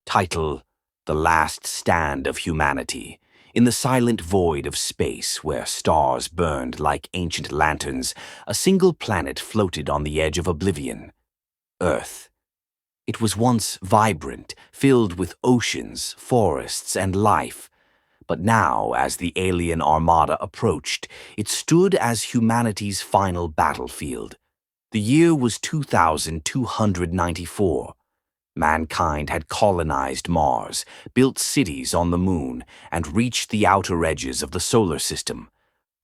Title: The Last Stand of Humanity. In the silent void of space, where stars burned like ancient lanterns, a single planet floated on the edge of oblivion. Earth. It was once vibrant, filled with oceans, forests, and life. But now, as the alien armada approached, it stood as humanity's final battlefield. The year was 2294. Mankind had colonized Mars, built cities on the moon, and reached the outer edges of the solar system.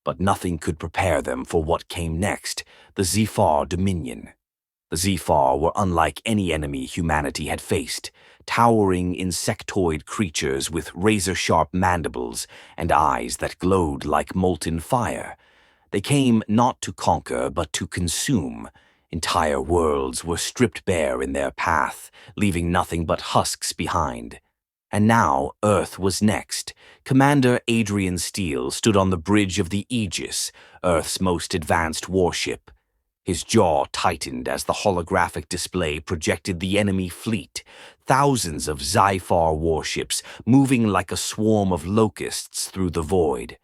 But nothing could prepare them for what came next, the Zephyr Dominion. The Zephyr were unlike any enemy humanity had faced, towering insectoid creatures with razor-sharp mandibles and eyes that glowed like molten fire. They came not to conquer, but to consume. Entire worlds were stripped bare in their path, leaving nothing but husks behind. And now Earth was next. Commander Adrian Steele stood on the bridge of the Aegis, Earth's most advanced warship. His jaw tightened as the holographic display projected the enemy fleet, thousands of Zephyr warships moving like a swarm of locusts through the void.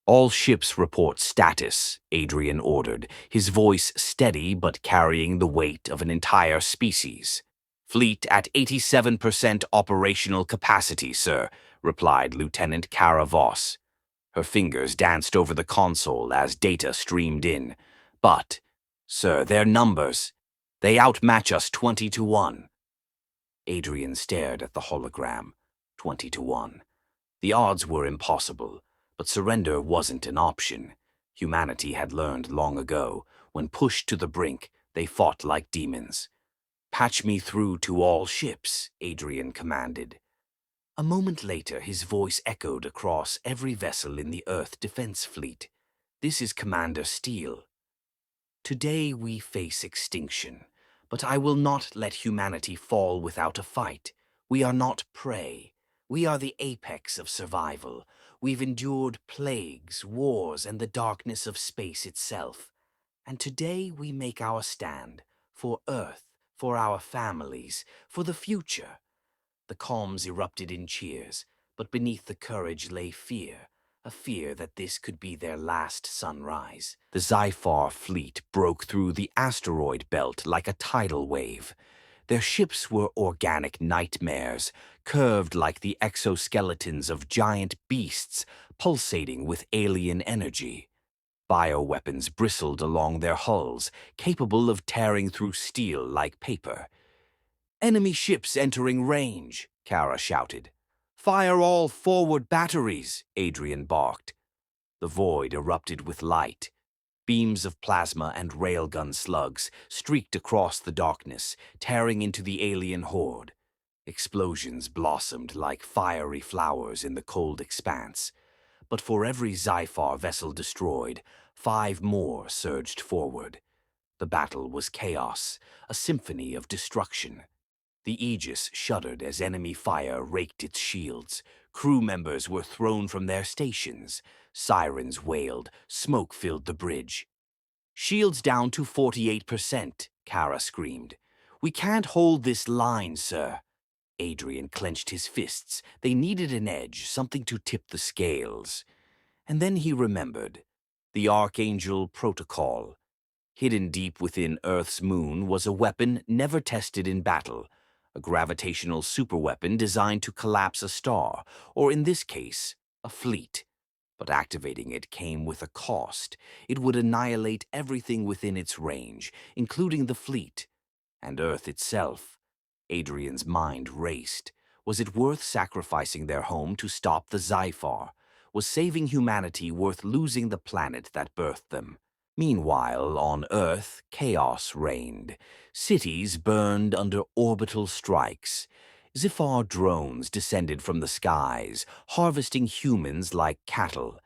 "All ships report status," Adrian ordered, his voice steady but carrying the weight of an entire species. "Fleet at 87% operational capacity, sir," replied Lieutenant Kara Voss. Her fingers danced over the console as data streamed in. "But, sir, their numbers. They outmatch us 20-1. Adrian stared at the hologram. 20-1. The odds were impossible. But surrender wasn't an option. Humanity had learned long ago. When pushed to the brink, they fought like demons. "Patch me through to all ships," Adrian commanded. A moment later, his voice echoed across every vessel in the Earth Defense Fleet. "This is Commander Steele. Today we face extinction, but I will not let humanity fall without a fight. We are not prey. We are the apex of survival. We've endured plagues, wars, and the darkness of space itself. And today we make our stand for Earth, for our families, for the future." The calms erupted in cheers, but beneath the courage lay fear, a fear that this could be their last sunrise. The Zephyr fleet broke through the asteroid belt like a tidal wave. Their ships were organic nightmares, curved like the exoskeletons of giant beasts, pulsating with alien energy. Bioweapons bristled along their hulls, capable of tearing through steel like paper. "Enemy ships entering range," Kara shouted. "Fire all forward batteries," Adrian barked. The void erupted with light. Beams of plasma and railgun slugs streaked across the darkness, tearing into the alien horde. Explosions blossomed like fiery flowers in the cold expanse. But for every Zephyr vessel destroyed, 5 more surged forward. The battle was chaos, a symphony of destruction. The Aegis shuddered as enemy fire raked its shields. Crew members were thrown from their stations. Sirens wailed. Smoke filled the bridge. "Shields down to 48%, Kara screamed. "We can't hold this line, sir." Adrian clenched his fists. They needed an edge, something to tip the scales. And then he remembered. The Archangel Protocol. Hidden deep within Earth's moon was a weapon never tested in battle. A gravitational superweapon designed to collapse a star, or in this case, a fleet. But activating it came with a cost. It would annihilate everything within its range, including the fleet. And Earth itself. Adrian's mind raced. Was it worth sacrificing their home to stop the Zephyr? Was saving humanity worth losing the planet that birthed them? Meanwhile, on Earth, chaos reigned. Cities burned under orbital strikes. Zephyr drones descended from the skies, harvesting humans like cattle.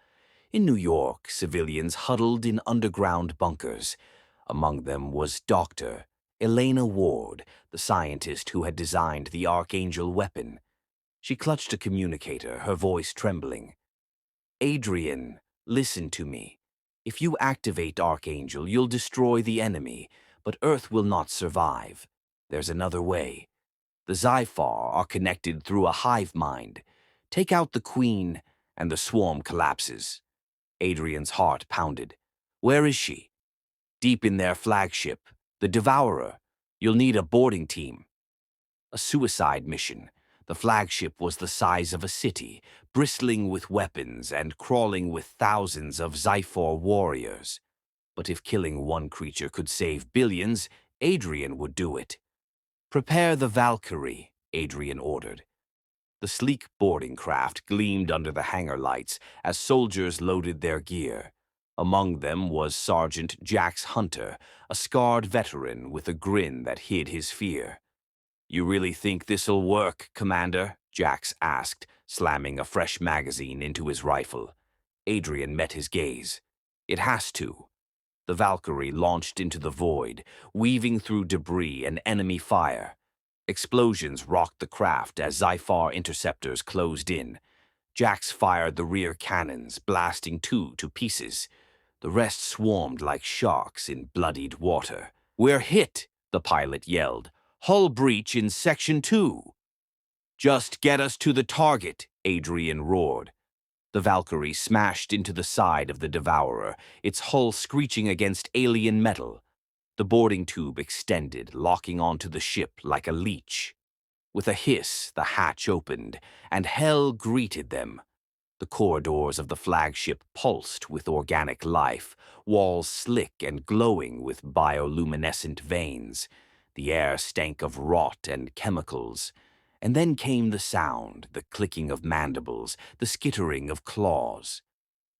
In New York, civilians huddled in underground bunkers. Among them was Dr. Elena Ward, the scientist who had designed the Archangel weapon. She clutched a communicator, her voice trembling. "Adrian, listen to me. If you activate Archangel, you'll destroy the enemy, but Earth will not survive. There's another way." The Zyphar are connected through a hive mind. Take out the queen, and the swarm collapses. Adrian's heart pounded. Where is she? Deep in their flagship, the Devourer. You'll need a boarding team. A suicide mission. The flagship was the size of a city, bristling with weapons and crawling with thousands of Zyphor warriors. But if killing one creature could save billions, Adrian would do it. Prepare the Valkyrie, Adrian ordered. The sleek boarding craft gleamed under the hangar lights as soldiers loaded their gear. Among them was Sergeant Jax Hunter, a scarred veteran with a grin that hid his fear. "You really think this'll work, Commander?" Jax asked, slamming a fresh magazine into his rifle. Adrian met his gaze. "It has to." The Valkyrie launched into the void, weaving through debris and enemy fire. Explosions rocked the craft as Zyphar interceptors closed in. Jax fired the rear cannons, blasting two to pieces. The rest swarmed like sharks in bloodied water. "We're hit!" the pilot yelled. "Hull breach in Section 2. "Just get us to the target," Adrian roared. The Valkyrie smashed into the side of the Devourer, its hull screeching against alien metal. The boarding tube extended, locking onto the ship like a leech. With a hiss, the hatch opened, and hell greeted them. The corridors of the flagship pulsed with organic life, walls slick and glowing with bioluminescent veins. The air stank of rot and chemicals. And then came the sound, the clicking of mandibles, the skittering of claws.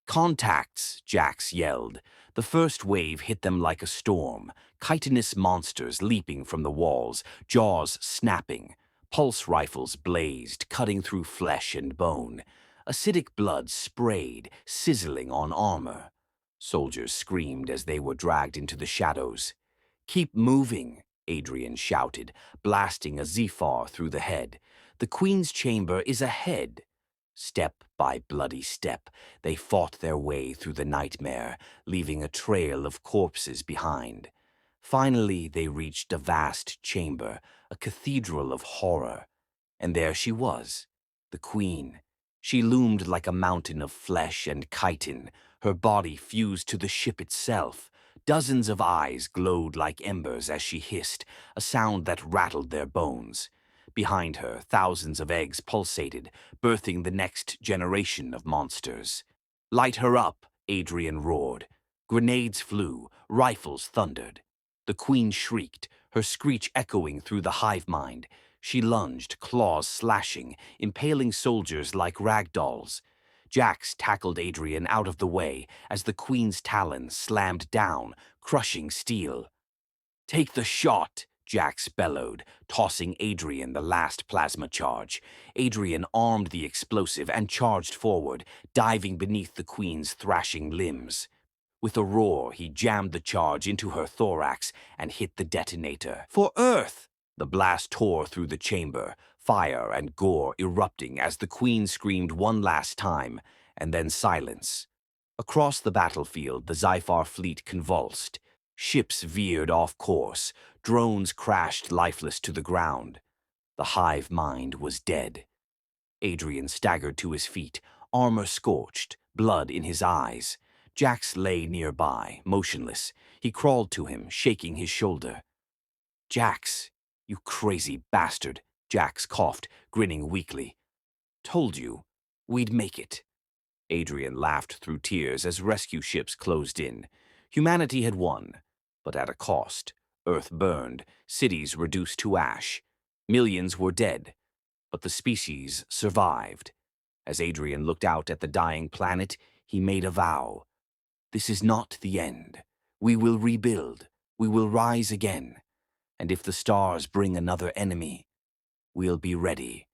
"Contacts!" Jax yelled. The first wave hit them like a storm, chitinous monsters leaping from the walls, jaws snapping. Pulse rifles blazed, cutting through flesh and bone. Acidic blood sprayed, sizzling on armor. Soldiers screamed as they were dragged into the shadows. "Keep moving," Adrian shouted, blasting a Zyphar through the head. "The Queen's chamber is ahead." Step by bloody step, they fought their way through the nightmare, leaving a trail of corpses behind. Finally, they reached a vast chamber, a cathedral of horror. And there she was, the Queen. She loomed like a mountain of flesh and chitin, her body fused to the ship itself. Dozens of eyes glowed like embers as she hissed, a sound that rattled their bones. Behind her, thousands of eggs pulsated, birthing the next generation of monsters. "Light her up," Adrian roared. Grenades flew, rifles thundered. The Queen shrieked, her screech echoing through the hive mind. She lunged, claws slashing, impaling soldiers like rag dolls. Jax tackled Adrian out of the way as the Queen's talons slammed down, crushing steel. "Take the shot!" Jax bellowed, tossing Adrian the last plasma charge. Adrian armed the explosive and charged forward, diving beneath the Queen's thrashing limbs. With a roar, he jammed the charge into her thorax and hit the detonator. "For Earth!" The blast tore through the chamber, fire and gore erupting as the Queen screamed one last time, and then silence. Across the battlefield, the Zyphar fleet convulsed. Ships veered off course, drones crashed lifeless to the ground. The hive mind was dead. Adrian staggered to his feet, armor scorched, blood in his eyes. Jax lay nearby, motionless. He crawled to him, shaking his shoulder. "Jax, you crazy bastard," Jax coughed, grinning weakly. "Told you, we'd make it." Adrian laughed through tears as rescue ships closed in. Humanity had won, but at a cost. Earth burned, cities reduced to ash. Millions were dead, but the species survived. As Adrian looked out at the dying planet, he made a vow. "This is not the end. We will rebuild. We will rise again. And if the stars bring another enemy, we'll be ready."